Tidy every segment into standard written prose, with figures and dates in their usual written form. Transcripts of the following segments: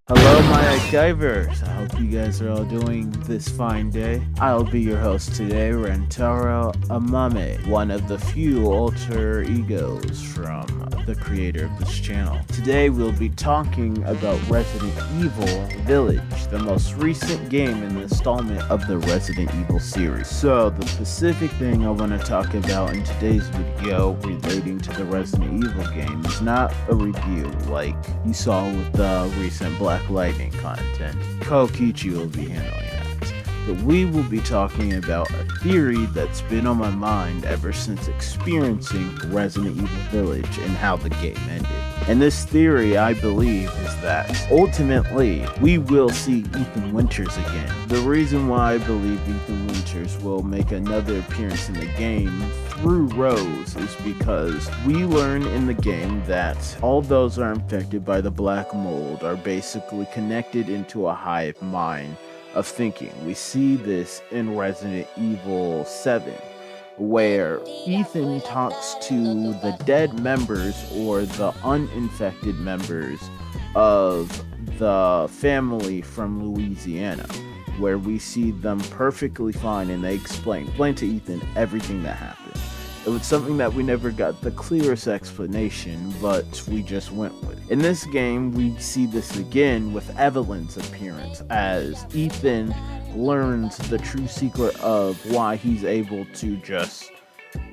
Hello, my MacGyvers. I hope you guys are all doing this fine day. I'll be your host today, Rentaro Amame, one of the few alter egos from the creator of this channel. Today, we'll be talking about Resident Evil Village, the most recent game in the installment of the Resident Evil series. So, the specific thing I want to talk about in today's video relating to the Resident Evil game is not a review like you saw with the recent Black Lightning content. Kokichi will be handling that. But we will be talking about a theory that's been on my mind ever since experiencing Resident Evil Village and how the game ended. And this theory, I believe, is that ultimately we will see Ethan Winters again. The reason why I believe Ethan Winters will make another appearance in the game through Rose is because we learn in the game that all those are infected by the black mold are basically connected into a hive mind of thinking. We see this in Resident Evil 7, where Ethan talks to the dead members or the uninfected members of the family from Louisiana, where we see them perfectly fine and they explain to Ethan everything that happened. It was something that we never got the clearest explanation, but we just went with. In this game, we see this again with Evelyn's appearance as Ethan learns the true secret of why he's able to just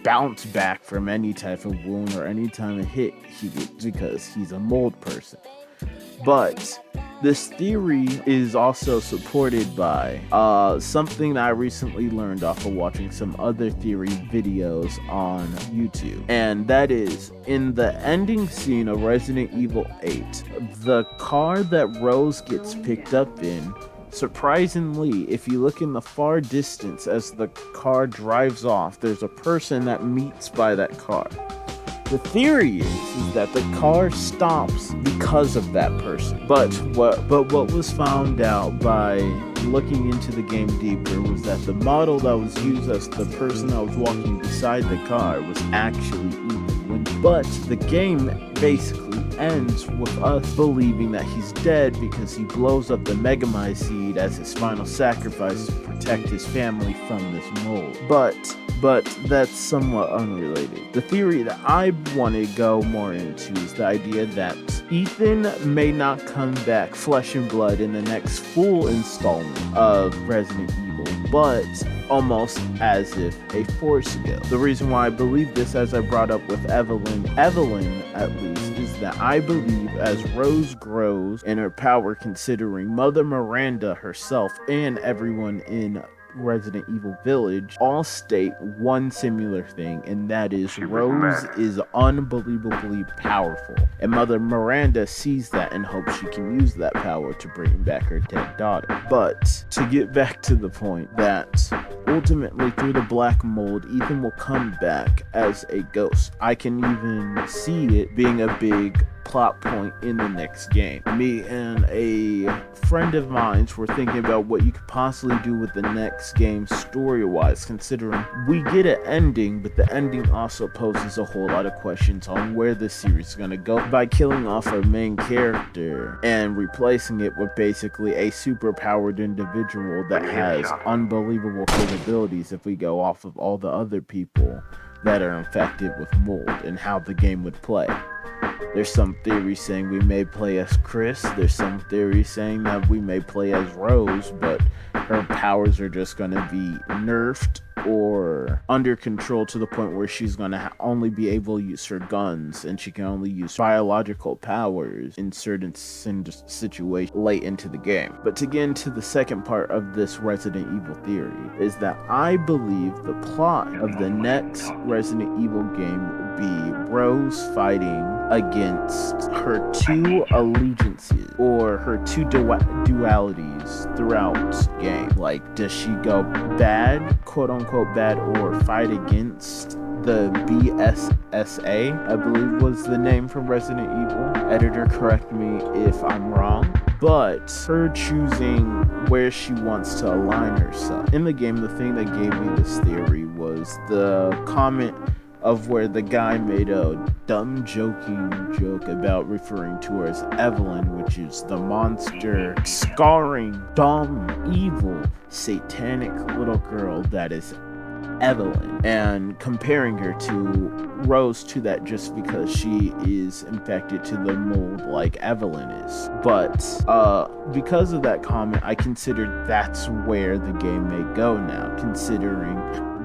bounce back from any type of wound or any time of hit he gets because he's a mold person. But this theory is also supported by something that I recently learned off of watching some other theory videos on YouTube. And that is, in the ending scene of Resident Evil 8, the car that Rose gets picked up in, surprisingly, if you look in the far distance as the car drives off, there's a person that meets by that car. The theory is that the car stops because of that person. But what was found out by looking into the game deeper was that the model that was used as the person that was walking beside the car was actually Ethan Winters. But the game basically ends with us believing that he's dead because he blows up the Megamycete as his final sacrifice to protect his family from this mold. But that's somewhat unrelated. The theory that I want to go more into is the idea that Ethan may not come back flesh and blood in the next full installment of Resident Evil, but almost as if a force ghost. The reason why I believe this, as I brought up with Evelyn at least, is that I believe as Rose grows in her power, considering Mother Miranda herself and everyone in Resident Evil Village all state one similar thing, and that is Rose is unbelievably powerful, and Mother Miranda sees that and hopes she can use that power to bring back her dead daughter. But to get back to the point that ultimately through the black mold, Ethan will come back as a ghost. I can even see it being a big plot point in the next game. Me and a friend of mine were thinking about what you could possibly do with the next game story-wise, considering we get an ending, but the ending also poses a whole lot of questions on where this series is going to go by killing off our main character and replacing it with basically a super-powered individual that has unbelievable capabilities if we go off of all the other people that are infected with mold and how the game would play. There's some theories saying we may play as Chris. There's some theories saying that we may play as Rose, but her powers are just going to be nerfed or under control to the point where she's going to only be able to use her guns, and she can only use biological powers in certain situations late into the game. But to get into the second part of this Resident Evil theory is that I believe the plot of the next Resident Evil game would be Rose fighting against her two allegiances or her two dualities throughout the game. Like, does she go bad, quote unquote bad, or fight against the BSSA, I believe was the name from Resident Evil. Editor, correct me if I'm wrong. But her choosing where she wants to align herself. In the game, the thing that gave me this theory was the comment of where the guy made a dumb joking joke about referring to her as Evelyn, which is the monster, scarring, dumb, evil, satanic little girl that is Evelyn, and comparing her to Rose to that just because she is infected to the mold like Evelyn is. But because of that comment, I consider that's where the game may go now, considering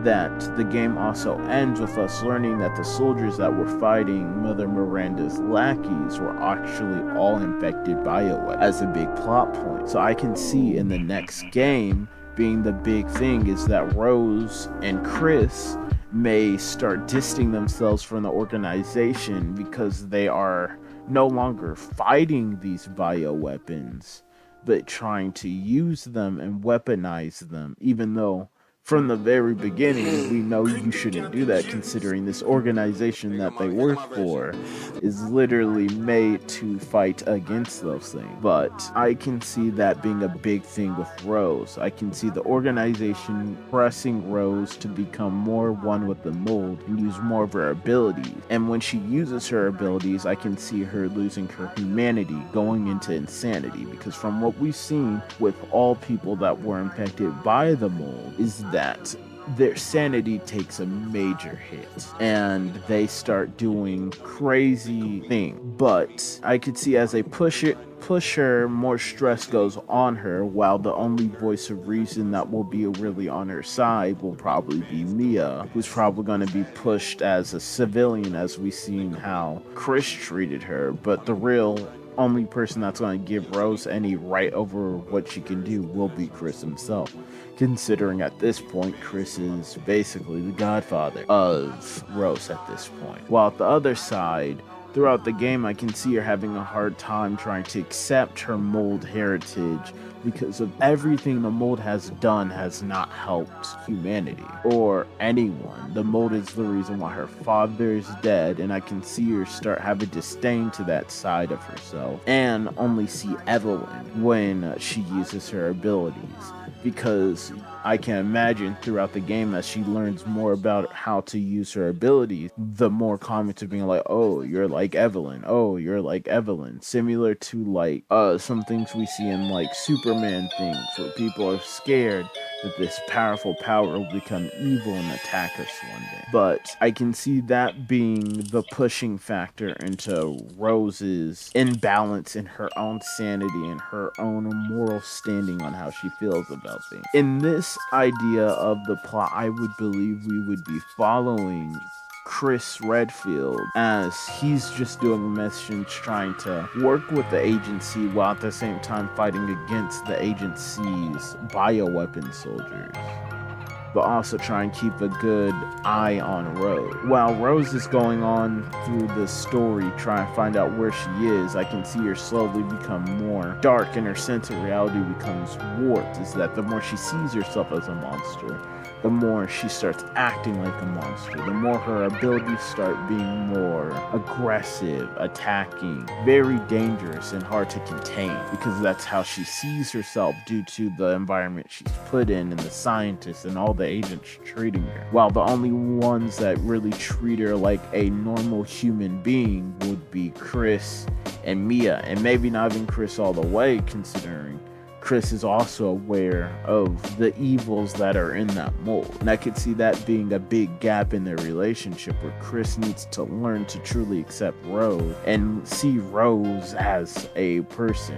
that the game also ends with us learning that the soldiers that were fighting Mother Miranda's lackeys were actually all infected bioweapons as a big plot point. So I can see in the next game being the big thing is that Rose and Chris may start distancing themselves from the organization because they are no longer fighting these bioweapons, but trying to use them and weaponize them, even though from the very beginning, we know you shouldn't do that, considering this organization that they work for is literally made to fight against those things. But I can see that being a big thing with Rose. I can see the organization pressing Rose to become more one with the mold and use more of her abilities. And when she uses her abilities, I can see her losing her humanity, going into insanity. Because from what we've seen with all people that were infected by the mold, is that their sanity takes a major hit and they start doing crazy things. But I could see as they push her, more stress goes on her, while the only voice of reason that will be really on her side will probably be Mia, who's probably going to be pushed as a civilian, as we've seen how Chris treated her. But the real only person that's going to give Rose any right over what she can do will be Chris himself, considering at this point Chris is basically the godfather of Rose at this point. While at the other side, throughout the game, I can see her having a hard time trying to accept her mold heritage because of everything the mold has done has not helped humanity or anyone. The mold is the reason why her father is dead, and I can see her start having disdain to that side of herself and only see Evelyn when she uses her abilities. Because I can imagine throughout the game as she learns more about how to use her abilities, the more comments are being like, oh, you're like Evelyn. Oh, you're like Evelyn. Similar to like some things we see in like Superman things where people are scared that this powerful power will become evil and attack us one day. But I can see that being the pushing factor into Rose's imbalance in her own sanity and her own moral standing on how she feels about things. In this idea of the plot, I would believe we would be following Chris Redfield as he's just doing a mission trying to work with the agency while at the same time fighting against the agency's bioweapon soldiers, but also try and keep a good eye on Rose. While Rose is going on through the story trying to find out where she is, I can see her slowly become more dark and her sense of reality becomes warped. Is that the more she sees herself as a monster, the more she starts acting like a monster, the more her abilities start being more aggressive, attacking, very dangerous and hard to contain, because that's how she sees herself due to the environment she's put in and the scientists and all the agents treating her. While the only ones that really treat her like a normal human being would be Chris and Mia, and maybe not even Chris all the way, considering Chris is also aware of the evils that are in that mold. And I could see that being a big gap in their relationship, where Chris needs to learn to truly accept Rose and see Rose as a person,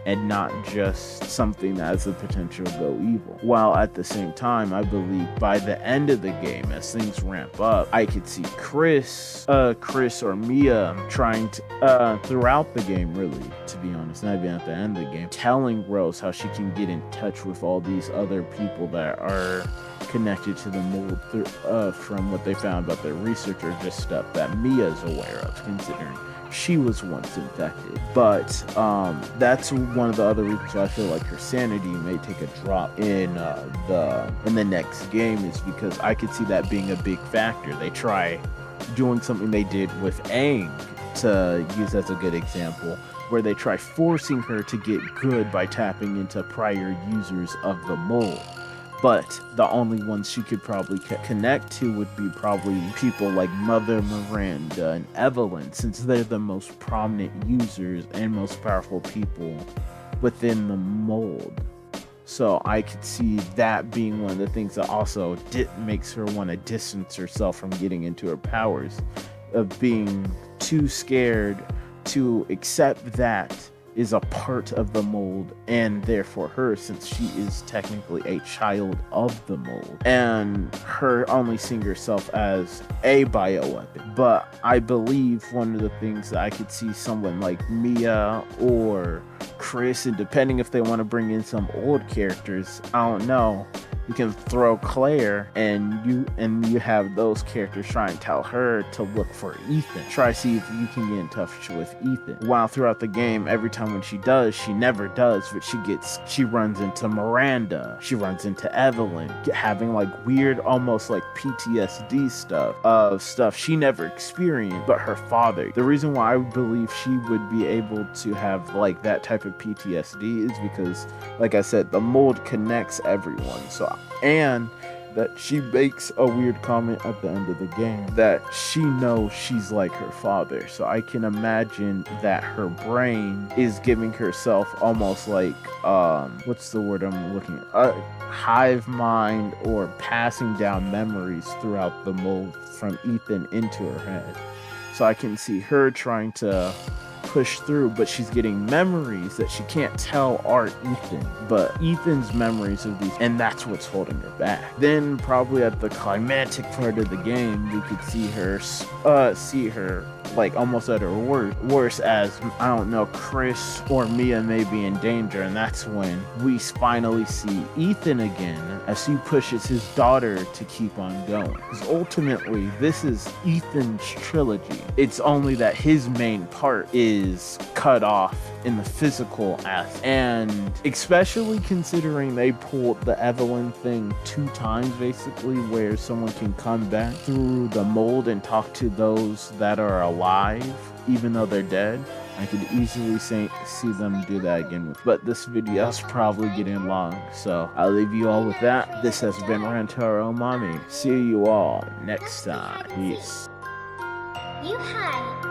and not just something that has the potential to go evil. While at the same time, I believe by the end of the game, as things ramp up, I could see Chris or Mia trying to, throughout the game really, to be honest, not even at the end of the game, telling Rose how she can get in touch with all these other people that are connected to the mold from what they found about their research, or just stuff that Mia's aware of, considering she was once infected. But that's one of the other reasons why I feel like her sanity may take a drop in the next game, is because I could see that being a big factor. They try doing something they did with Aang, to use as a good example, where they try forcing her to get good by tapping into prior users of the mold. but the only ones she could probably connect to would be probably people like Mother Miranda and Evelyn, since they're the most prominent users and most powerful people within the mold. So I could see that being one of the things that also makes her want to distance herself from getting into her powers, of being too scared to accept that is a part of the mold, and therefore her, since she is technically a child of the mold, and her only seeing herself as a bioweapon. But I believe one of the things that I could see someone like Mia or Chris, and depending if they want to bring in some old characters, I don't know, you can throw Claire, and you have those characters try and tell her to look for Ethan. Try to see if you can get in touch with Ethan. While throughout the game, every time when she does, she never does, but she runs into Miranda. She runs into Evelyn, having like weird, almost like PTSD stuff she never experienced, but her father. The reason why I believe she would be able to have like that type of PTSD is because, like I said, the mold connects everyone. And that she makes a weird comment at the end of the game that she knows she's like her father. So I can imagine that her brain is giving herself almost like, what's the word I'm looking at? A hive mind, or passing down memories throughout the mold from Ethan into her head. So I can see her trying to push through, but she's getting memories that she can't tell are Ethan, but Ethan's memories of these, and that's what's holding her back. Then probably at the climactic part of the game, we could see her like almost at her worst, as, I don't know, Chris or Mia may be in danger, and that's when we finally see Ethan again as he pushes his daughter to keep on going. Because ultimately, this is Ethan's trilogy. It's only that his main part is cut off in the physical aspect, and especially considering they pulled the Evelyn thing 2 times basically, where someone can come back through the mold and talk to those that are alive even though they're dead. I could easily see them do that again. But this video is probably getting long, so I'll leave you all with that. This has been Rantaro Umami. See you all next time. Peace. You hide.